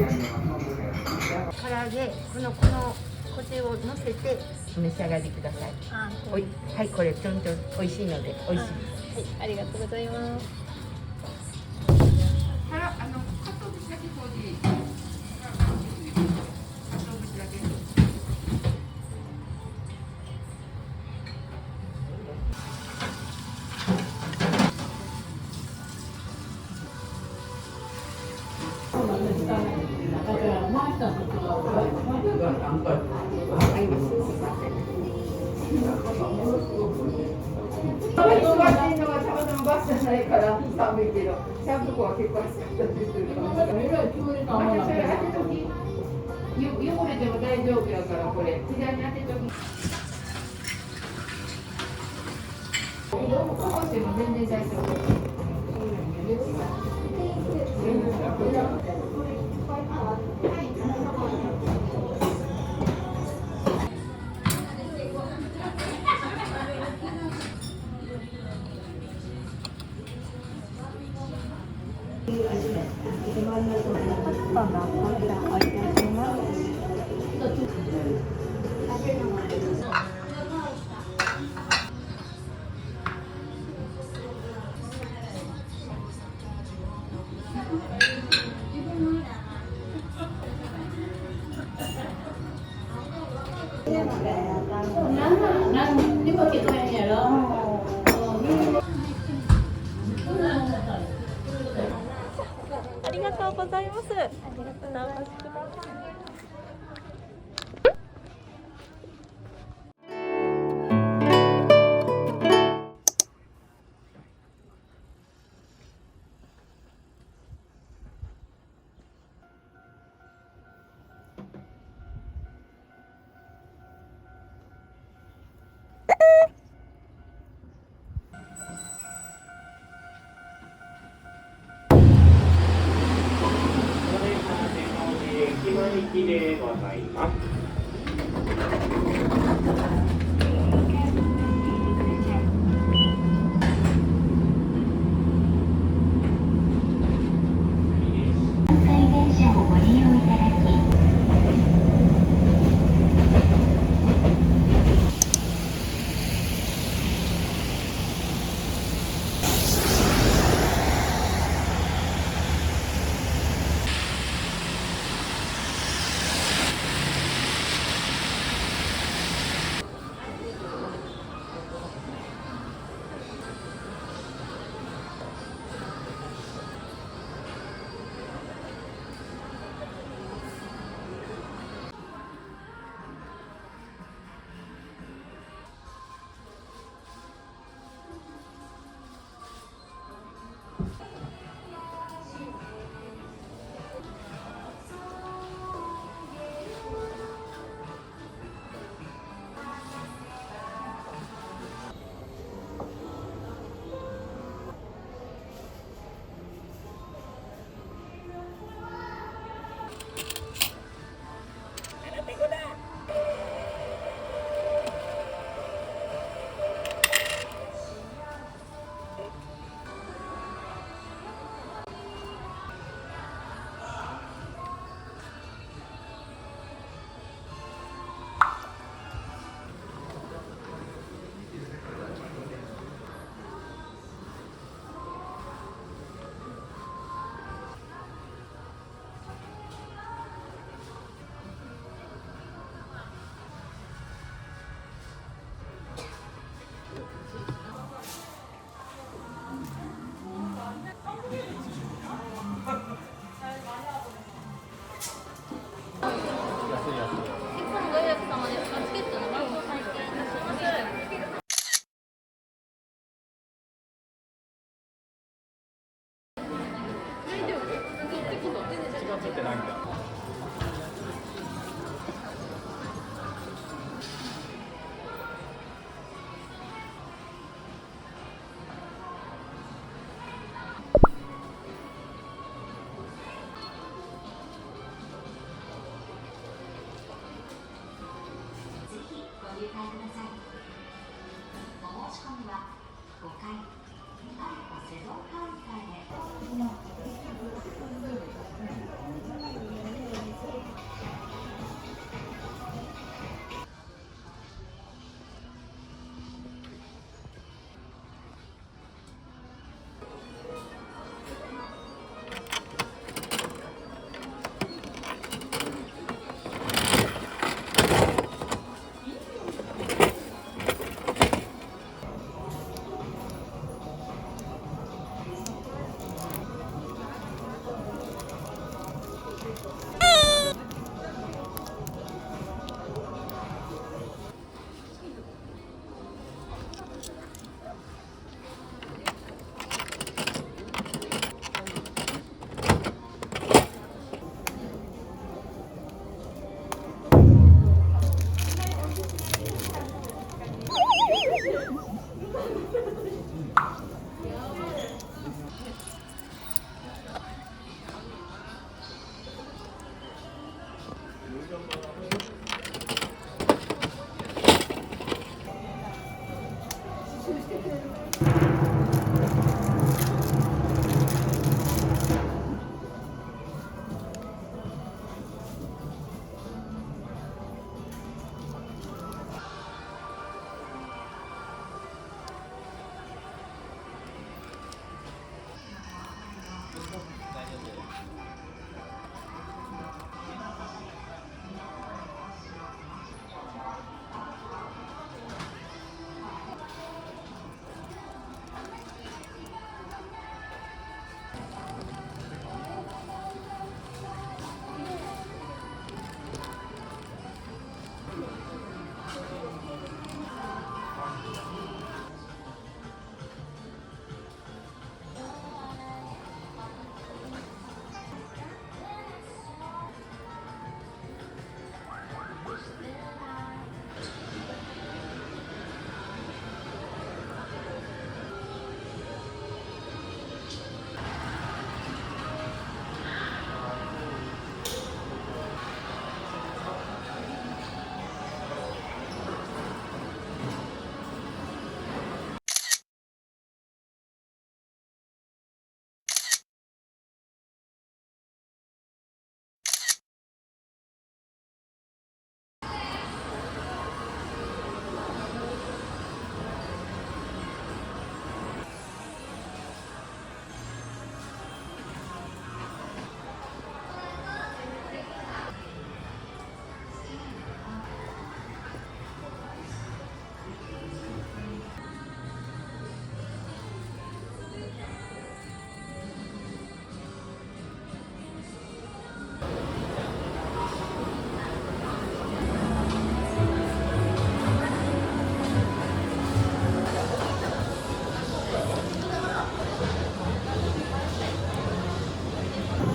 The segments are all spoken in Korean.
唐揚げ、これを乗せてお召し上がりください。はい、これちょんちょん美味しいので美味しいです。はい、ありがとうございます。汚れても大丈夫やから、これ膝に当てとき。こぼしても全然大丈夫。何にも聞こえんやろ。ありがとうございます。ありがとうございます。駅でございます。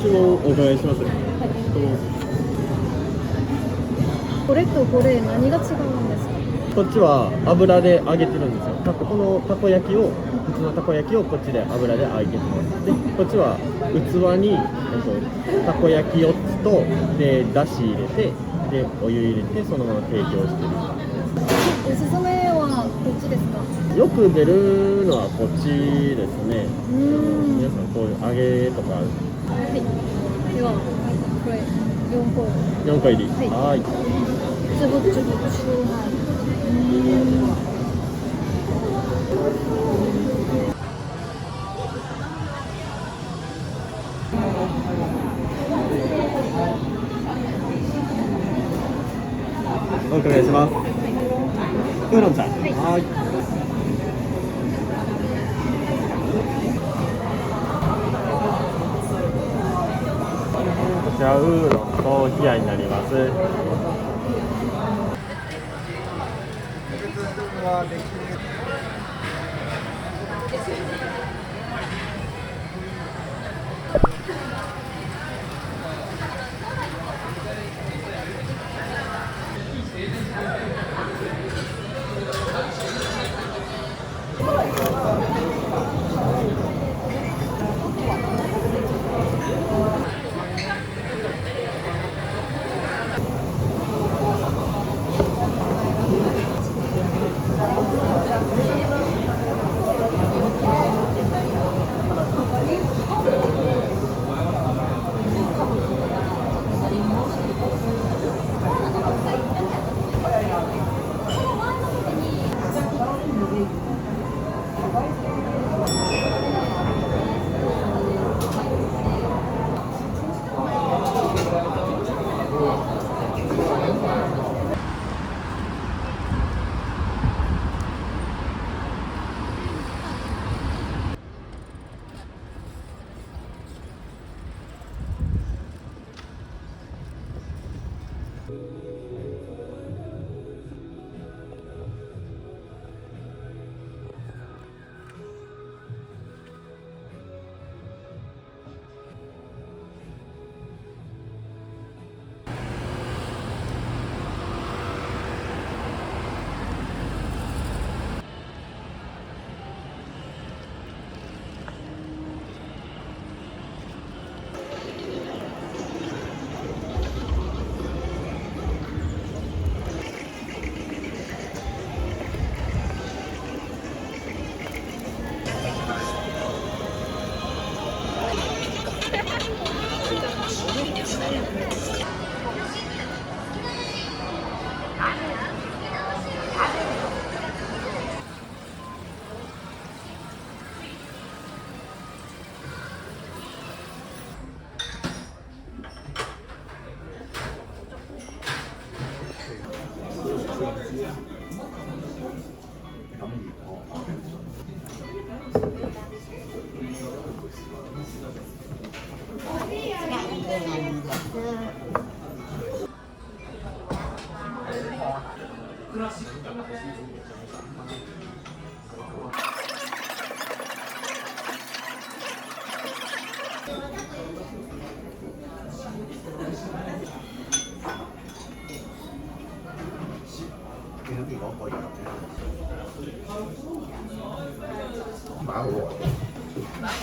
注文お伺いします。これとこれ何が違うんですか？こっちは油で揚げてるんですよ。このたこ焼きを、普通のたこ焼きをこっちで油で揚げてます。で、こっちは器に、たこ焼き4つと、で、だし入れて、で、お湯入れて、そのまま提供してる。おすすめはこっちですか？よく出るのはこっちですね。皆さんこういう揚げとか。はい。では、これ4個。4個入り。はい。つぶつぶチューハイ。お伺いします。ウーロン茶。はい。こちらウーロンと冷やになります。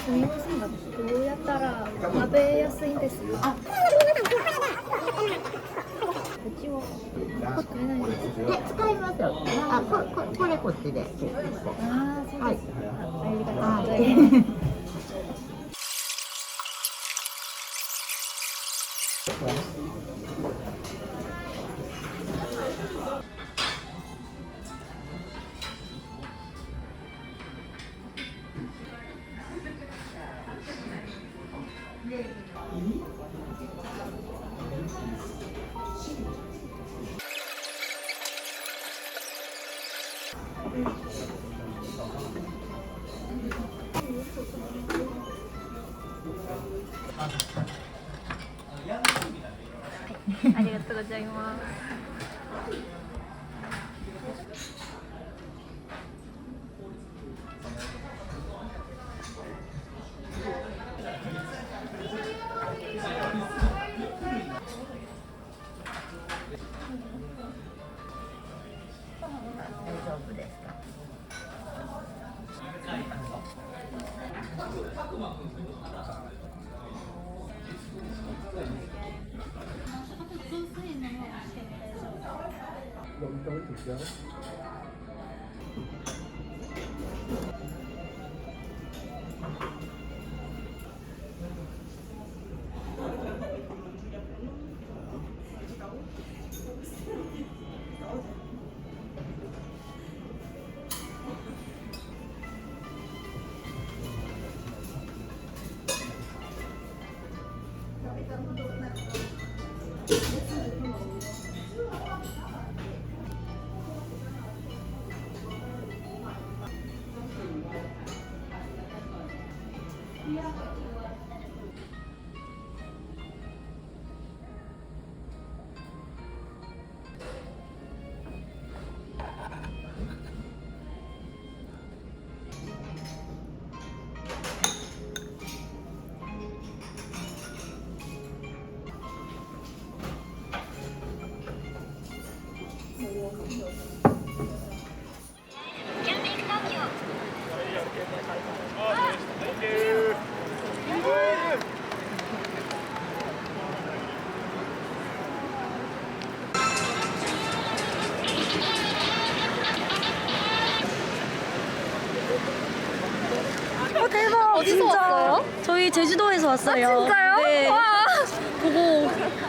すみませんが、どうやったら食べやすいんですか？うちはこれ何ですか？使いますよ。あ、これこっちで。ああ、そうですか。ありがとうごはざいます。ありがとうございます。大丈夫ですか。대박! 어디서 왔어요? 저희 제주도에서 왔어요. 아, 진짜요? 네. 와! 보고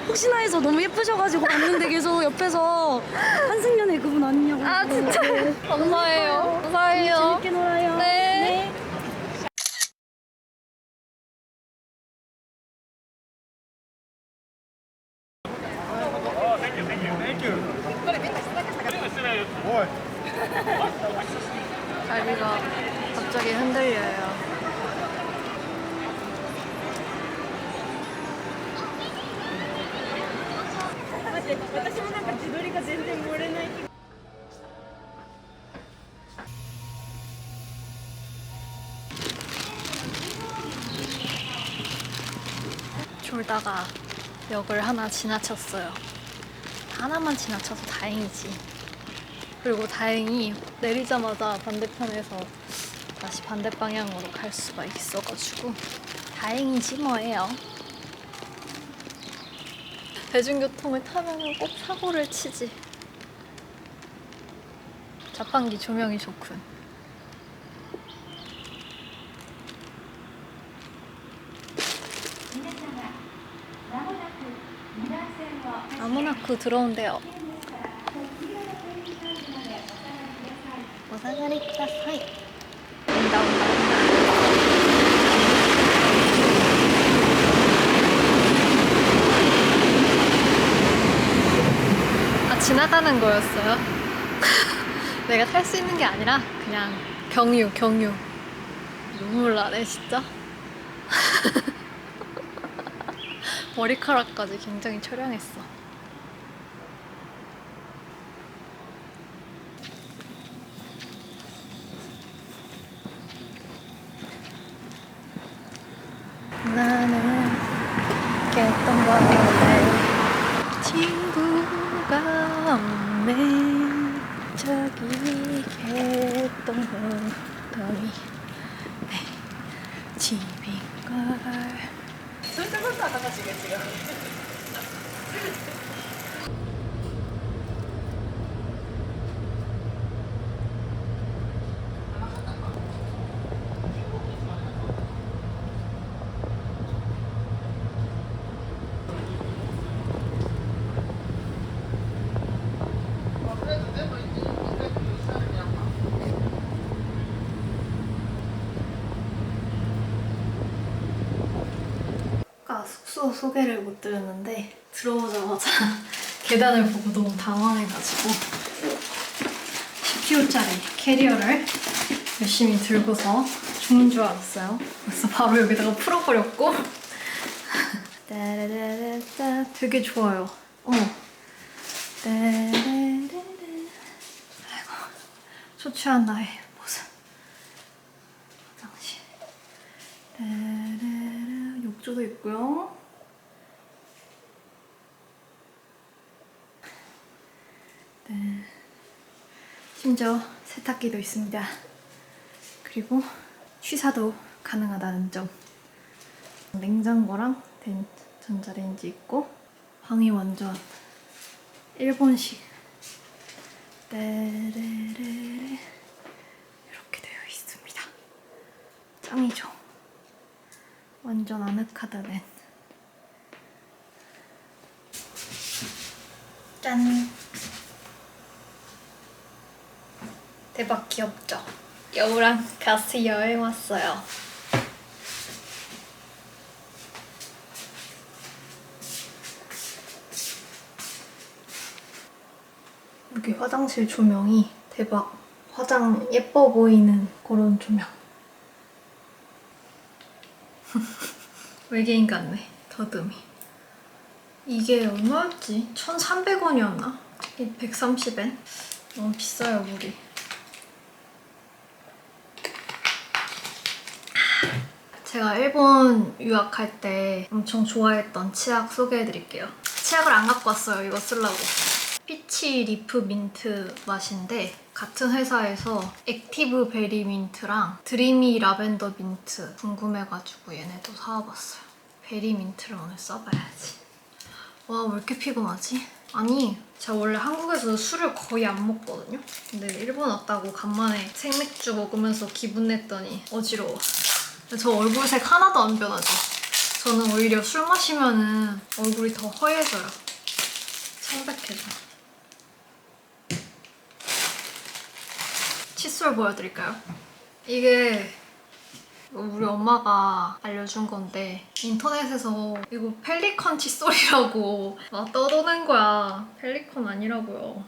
혹시나 해서 너무 예쁘셔가지고 왔는데 계속 옆에서 한승연의 그분 아니냐고. 아, 진짜? 네. 감사해요. 감사해요. 재밌게 놀아요. 네. 자리가 갑자기 흔들려요. 졸다가 역을 하나 지나쳤어요. 하나만 지나쳐서 다행이지. 그리고 다행히 내리자마자 반대편에서 다시 반대 방향으로 갈 수가 있어가지고 다행이지 뭐예요. 대중교통을 타면 꼭 사고를 치지. 자판기 조명이 좋군. 아모나쿠 들어온대요. 오사가리 쿠다사이. 온다. 아, 지나가는 거였어요? 내가 탈 수 있는 게 아니라 그냥 경유. 눈물 나네 진짜. 머리카락까지 굉장히 처량했어. 나는 깼던 걸래. 친구가 없네. 저기 깼던 걸더니 내 집인걸. 아까 숙소 소개를 못 드렸는데 들어오자마자 계단을 보고 너무 당황해가지고 10kg짜리 캐리어를 열심히 들고서 죽는 줄 알았어요. 그래서 바로 여기다가 풀어버렸고 따라라라따 되게 좋아요. 어머 따라라라라. 아이고 초췌한 나의 모습. 화장실 따라라. 욕조도 있고요. 네. 심지어 세탁기도 있습니다. 그리고 취사도 가능하다는 점. 냉장고랑 전자레인지 있고 방이 완전 일본식 따라라라. 이렇게 되어 있습니다. 짱이죠. 완전 아늑하다는. 짠. 대박 귀엽죠? 여우랑 같이 여행 왔어요. 여기 화장실 조명이 대박. 화장 예뻐 보이는 그런 조명. 외계인 같네. 더듬이. 이게 얼마였지? 1,300원이었나? 130엔? 너무 비싸요, 물이. 제가 일본 유학할 때 엄청 좋아했던 치약 소개해드릴게요. 치약을 안 갖고 왔어요, 이거 쓰려고. 피치 리프 민트 맛인데 같은 회사에서 액티브 베리 민트랑 드리미 라벤더 민트 궁금해가지고 얘네도 사와봤어요. 베리 민트를 오늘 써봐야지. 와, 왜 이렇게 피곤하지? 아니, 제가 원래 한국에서 술을 거의 안 먹거든요? 근데 일본 왔다고 간만에 생맥주 먹으면서 기분 냈더니 어지러워. 저 얼굴색 하나도 안 변하죠? 저는 오히려 술 마시면은 얼굴이 더 허해져요. 창백해져. 칫솔 보여드릴까요? 이게 우리 엄마가 알려준 건데 인터넷에서 이거 펠리컨 칫솔이라고 막 떠도는 거야. 펠리컨 아니라고요.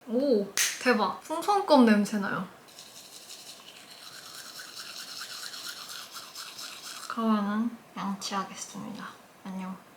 오, 대박. 풍선껌 냄새나요. 그러면은 양치하겠습니다. 안녕.